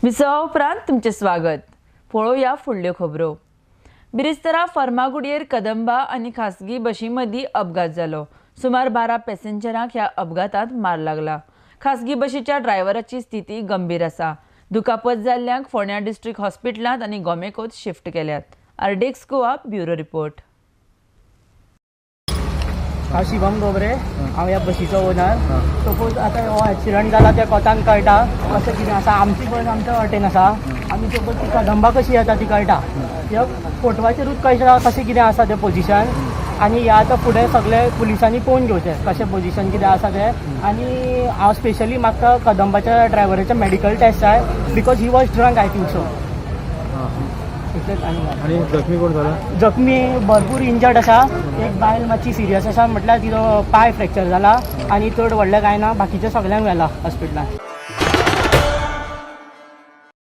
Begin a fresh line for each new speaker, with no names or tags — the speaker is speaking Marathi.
विसवा उपरांत तुमचे स्वागत। पळोवया फुडल्यो खबरो। बिरेस्तारा फर्मागुडयेर कदंबा आनी खासगी बशी मदीं अपघात जालो। सुमार 12 पॅसेंजरांक ह्या अपघातांत मार लागला। खासगी बशीच्या ड्रायव्हराची स्थिती गंभीर आसा। दुखापत जाल्ल्यांक फोंड्या डिस्ट्रिक्ट हॉस्पिटलांत आनी गोमेकोत शिफ्ट केल्यात। आरडेक्स गोवा ब्युरो रिपोर्ट।
हांव शिवम गोबरे, हांव ह्या बशीचो ओनर। सपोज आतां हो एक्सिडंट जाला त्या कोतान कळटा अशें कितें आसा। आमची बस आमच्या वाटेन आसा, आमी सपोज ती कदंबा कशी येता ती कळटा, ह्या फोटवाचेरूच कळटा कशें कितें आसा तें पोजिशन। आनी ह्या आतां फुडें सगळे पुलिसांनी पळोवन घेवचें कशें पोजिशन कितें आसा तें। आनी हांव स्पेशली मागता कदंबाच्या ड्रायव्हराचें मेडिकल टेस्ट जाय, because he was drunk I think so.
आणि जखमी कोण झाला?
जखमी भरपूर इंजर्ड आसा। एक बायल मातशी सिरियस आसा, म्हटल्यार तिचो पाय फ्रॅक्चर जाला आनी चड व्हडलें कांय ना, बाकीचे सगळ्यांक व्हेला हॉस्पिटलांत।